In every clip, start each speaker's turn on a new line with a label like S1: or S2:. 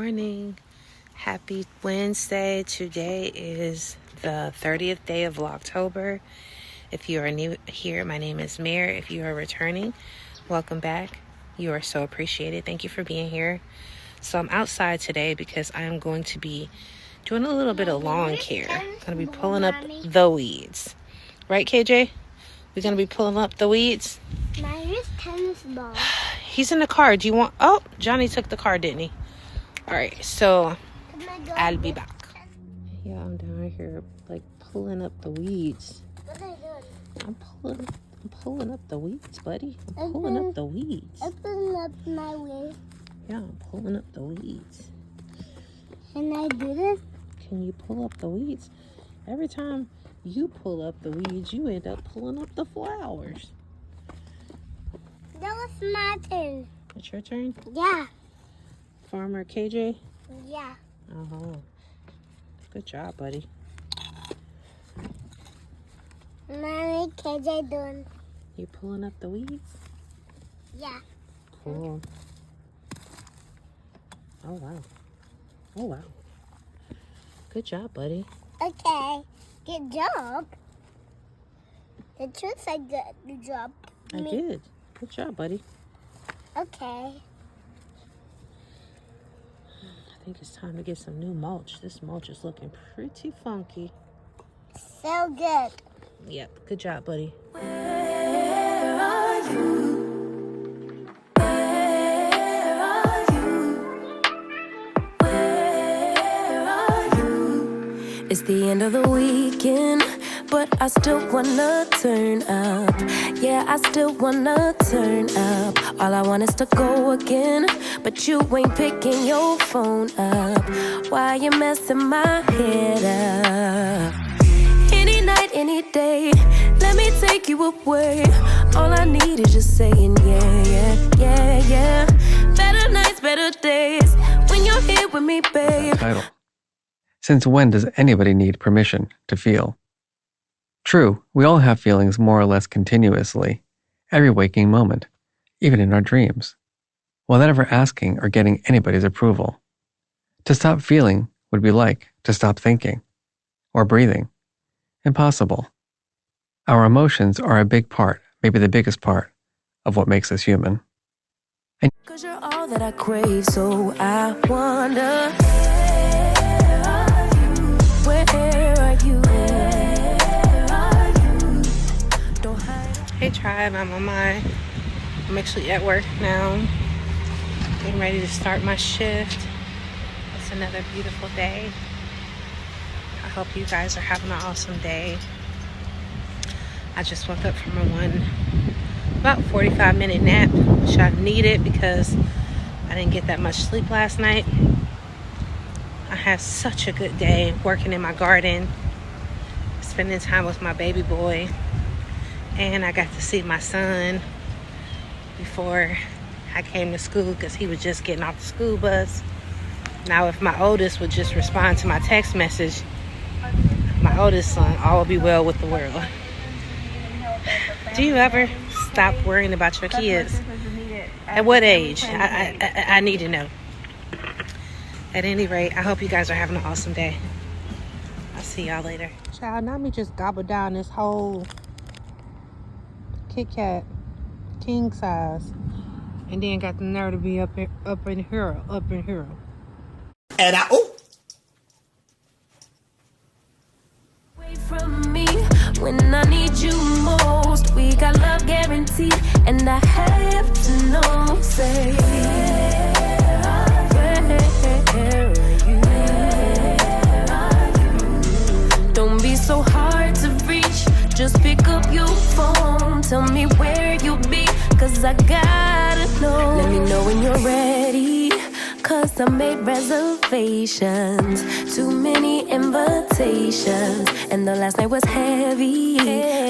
S1: morning. Happy Wednesday. Today is the 30th day of Vlogtober. If you are new here, my name is Mare. If you are returning, welcome back. You are so appreciated. Thank you for being here. So I'm outside today because I am going to be doing a little bit of lawn care. I'm going to be pulling up the weeds. Right, KJ? We're going to be pulling up the weeds.
S2: Where's tennis ball?
S1: He's in the car. Do you want... Oh, Johnny took the car, didn't he? All right, so I'll be back. Yeah, I'm down here, like, pulling up the weeds.
S2: What are you doing?
S1: I'm pulling up the weeds, buddy. I'm pulling up the weeds.
S2: I'm pulling up my weeds.
S1: Yeah, I'm pulling up the weeds.
S2: Can I do this?
S1: Can you pull up the weeds? Every time you pull up the weeds, you end up pulling up the flowers.
S2: That was my turn.
S1: It's your turn?
S2: Yeah.
S1: Farmer KJ?
S2: Yeah.
S1: Uh-huh. Good job, buddy.
S2: Mommy, KJ doing?
S1: You pulling up the weeds?
S2: Yeah.
S1: Cool. Oh, wow. Oh, wow. Good job, buddy.
S2: Okay. Good job. The truth said good job.
S1: I did. Good job, buddy.
S2: Okay.
S1: I think it's time to get some new mulch. This mulch is looking pretty funky.
S2: So good.
S1: Yep. Good job, buddy.
S3: Where are you? Where are you? Where are you? It's the end of the weekend, but I still wanna turn up. Yeah, I still wanna turn up. All I want is to go again, but you ain't picking your phone up. Why you messing my head up? Any night, any day, let me take you away. All I need is just saying yeah, yeah, yeah, yeah. Better nights, better days, when you're here with me, babe.
S4: Title. Since when does anybody need permission to feel? True, we all have feelings more or less continuously, every waking moment, even in our dreams, without ever asking or getting anybody's approval. To stop feeling would be like to stop thinking or breathing. Impossible. Our emotions are a big part, maybe the biggest part, of what makes us human.
S3: Cause you're all that I crave, so I wonder, where are you? Where are you? Don't hide.
S1: Hey, tribe. I'm actually at work now. Getting ready to start my shift. It's another beautiful day. I hope you guys are having an awesome day. I just woke up from about 45-minute nap, which I needed because I didn't get that much sleep last night. I had such a good day working in my garden, spending time with my baby boy, and I got to see my son before I came to school because he was just getting off the school bus. Now, if my oldest would just respond to my text message, my oldest son, all will be well with the world. Do you ever stop worrying about your kids? At what age? I need to know. At any rate, I hope you guys are having an awesome day. I'll see y'all later. Child, not me just gobble down this whole Kit Kat king size, and then got the nerve to be up in here.
S5: And
S3: Away from me when I need you most. We got love guaranteed, and I have to know. Say, where are you? Don't be so hard to reach. Just pick up your phone. Tell me where you'll be, cause I gotta know. Let me know when you're ready, cause I made reservations. Too many invitations, and the last night was heavy.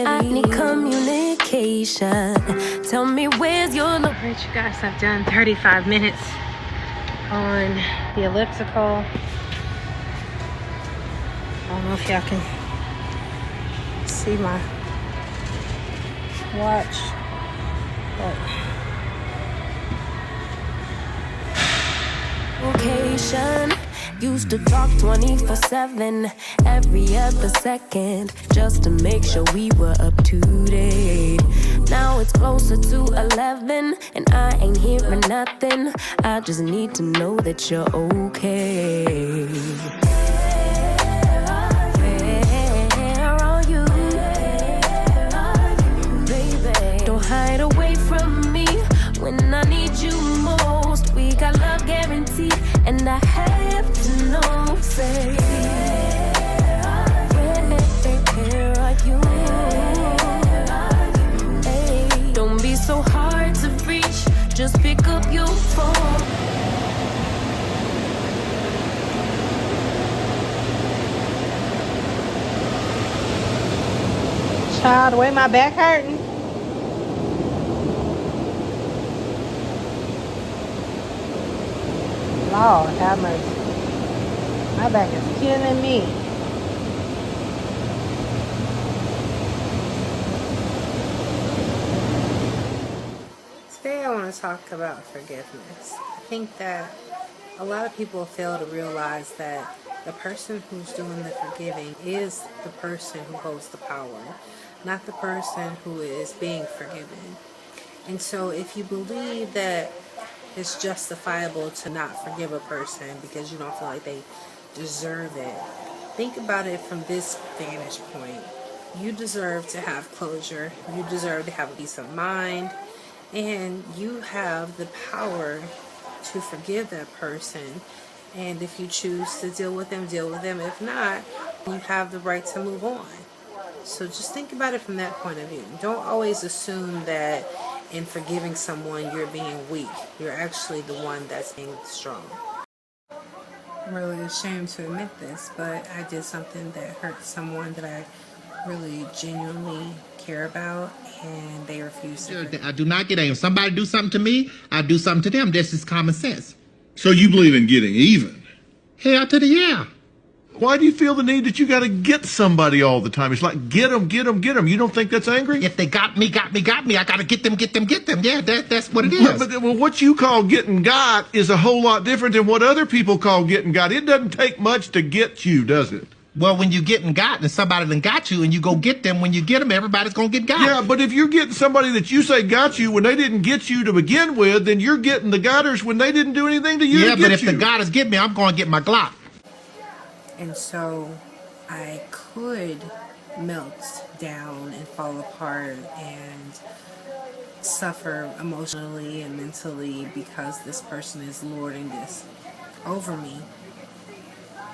S3: I need communication. Tell me where's your
S1: Alright, you guys, I've done 35 minutes on the elliptical. I don't know if y'all can see my watch, but
S3: location. Used to talk 24/7, every other second, just to make sure we were up to date. Now it's closer to 11, and I ain't hearing nothing. I just need to know that you're okay. Where are you, baby? Don't hide away from me when I need you most. We got love guaranteed, and I have to know, say, where are you? Hey, don't be so hard to reach, just pick up your phone.
S1: Child, the way my back hurting. Lord have mercy. My back is killing me. Today I want to talk about forgiveness. I think that a lot of people fail to realize that the person who's doing the forgiving is the person who holds the power, not the person who is being forgiven. And so if you believe that it's justifiable to not forgive a person because you don't feel like they deserve it, think about it from this vantage point. You deserve to have closure. You deserve to have a peace of mind. And you have the power to forgive that person. And if you choose to deal with them, deal with them. If not, you have the right to move on. So just think about it from that point of view. Don't always assume that in forgiving someone you're being weak. You're actually the one that's being strong. I'm really ashamed to admit this, but I did something that hurt someone that I really genuinely care about, and they refused to.
S6: I do not get angry. If somebody do something to me, I do something to them. That's just common sense.
S7: So you believe in getting even?
S6: Hell to the yeah.
S7: Why do you feel the need that you got to get somebody all the time? It's like, get them, get them, get them. You don't think that's angry?
S6: If they got me, I got to get them. Yeah, that's what it is.
S7: But what you call getting got is a whole lot different than what other people call getting got. It doesn't take much to get you, does it?
S6: Well, when you getting got and somebody done got you and you go get them, when you get them, everybody's going to get got.
S7: Yeah, but if you're getting somebody that you say got you when they didn't get you to begin with, then you're getting the gotters when they didn't do anything to you to get you.
S6: Yeah, but if the gotters get me, I'm going to get my Glock.
S1: And so I could melt down and fall apart and suffer emotionally and mentally because this person is lording this over me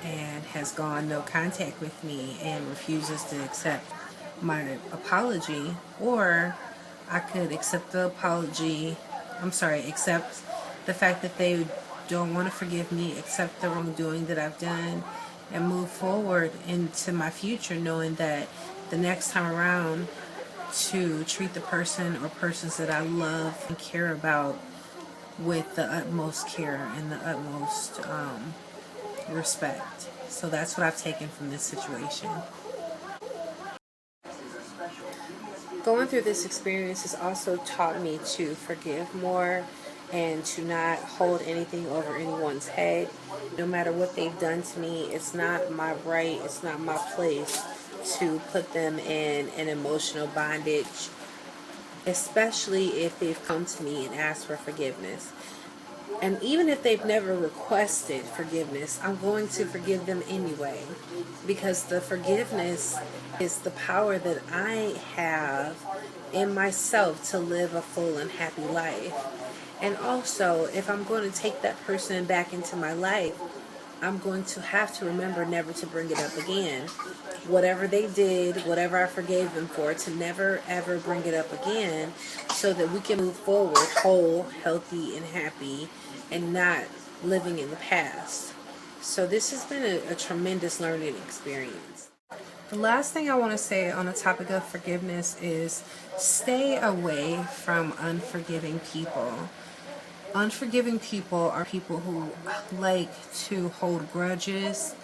S1: and has gone no contact with me and refuses to accept my apology. Or I could accept the apology, accept the fact that they don't want to forgive me, accept the wrongdoing that I've done, and move forward into my future knowing that the next time around to treat the person or persons that I love and care about with the utmost care and the utmost respect. So that's what I've taken from this situation. Going through this experience has also taught me to forgive more and to not hold anything over anyone's head. No matter what they've done to me, it's not my right, it's not my place to put them in an emotional bondage, especially if they've come to me and asked for forgiveness. And even if they've never requested forgiveness, I'm going to forgive them anyway, because the forgiveness is the power that I have in myself to live a full and happy life. And also, if I'm going to take that person back into my life, I'm going to have to remember never to bring it up again. Whatever they did, whatever I forgave them for, to never ever bring it up again, so that we can move forward whole, healthy, and happy, and not living in the past. So this has been a tremendous learning experience. The last thing I want to say on the topic of forgiveness is stay away from unforgiving people. Unforgiving people are people who like to hold grudges.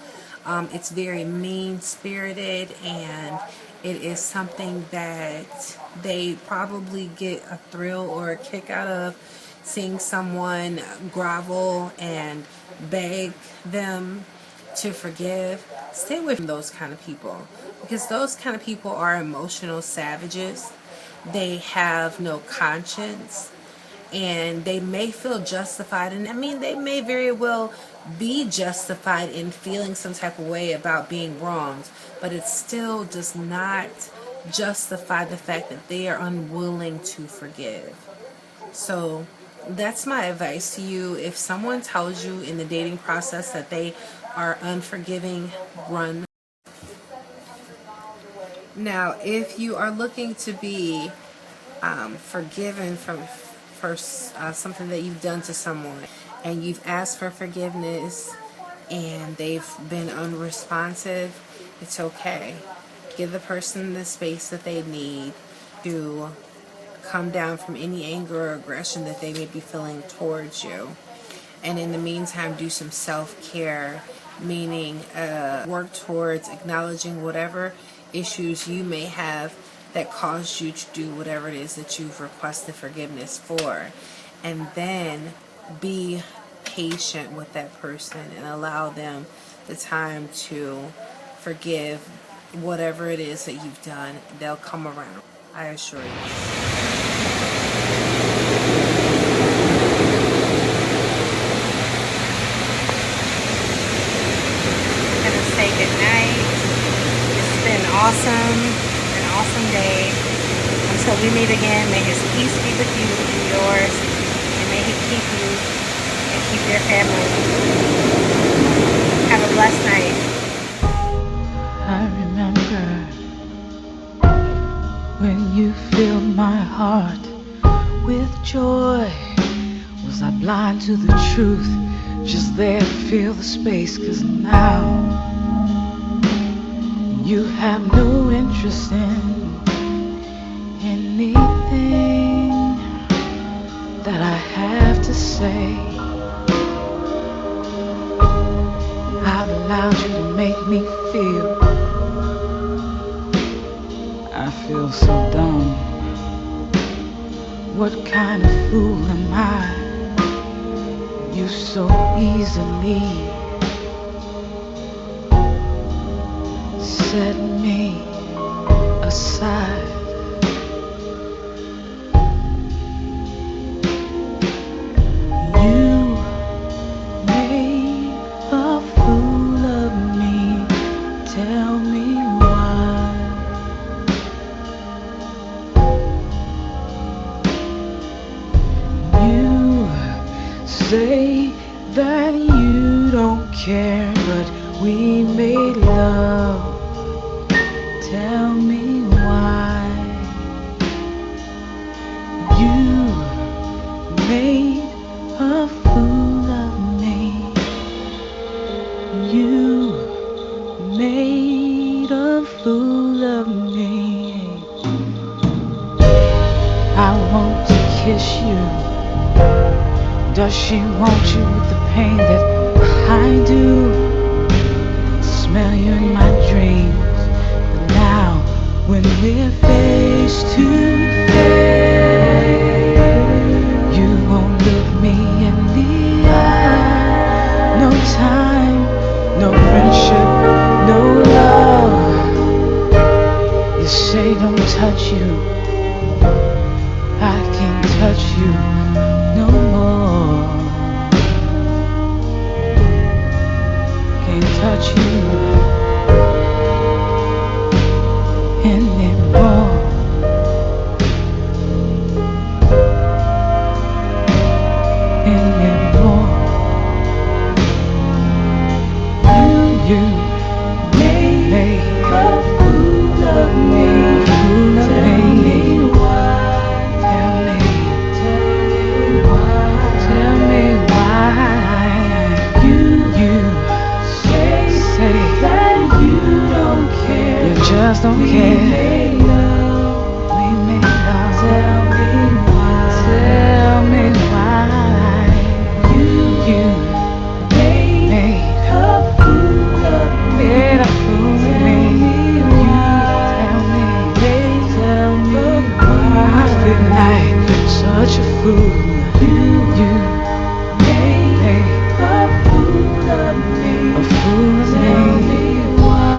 S1: It's very mean-spirited, and it is something that they probably get a thrill or a kick out of, seeing someone grovel and beg them to forgive, stay away from those kind of people, because those kind of people are emotional savages. They have no conscience, and they may feel justified, and I mean, they may very well be justified in feeling some type of way about being wronged, but it still does not justify the fact that they are unwilling to forgive. So that's my advice to you. If someone tells you in the dating process that they are unforgiving, run. Now, if you are looking to be forgiven for something that you've done to someone, and you've asked for forgiveness and they've been unresponsive, it's okay. Give the person the space that they need to come down from any anger or aggression that they may be feeling towards you. And in the meantime, do some self-care, meaning work towards acknowledging whatever issues you may have that caused you to do whatever it is that you've requested forgiveness for. And then be patient with that person and allow them the time to forgive whatever it is that you've done. They'll come around, I assure you. Good night. It's been awesome, an awesome day. Until we meet again, may His peace be with you and yours, and may He keep you and keep your family. Have a blessed night.
S8: I remember when you filled my heart with joy. Was I blind to the truth? Just there to fill the space, 'cause now you have no interest in anything that I have to say. I've allowed you to make me feel. I feel so dumb. What kind of fool am I? You so easily set me aside. You made a fool of me. Tell me why. You say that you don't care, but we made love. Tell me why. You made a fool of me. You made a fool of me. I want to kiss you. Does she want you with the pain that I do? Smell you in my dreams. Now, when we're face to face, you won't look me in the eye. No time, no friendship, no love. You say don't touch you. I can't touch you no more. Can't touch you anymore. You made a fool of me. Tell me why. Tell me why. You say that you don't care. You just don't care. We made love. Tell me why. Tell me why. You made a fool of me. Made a fool of me. Tell me why. I feel like such a fool. You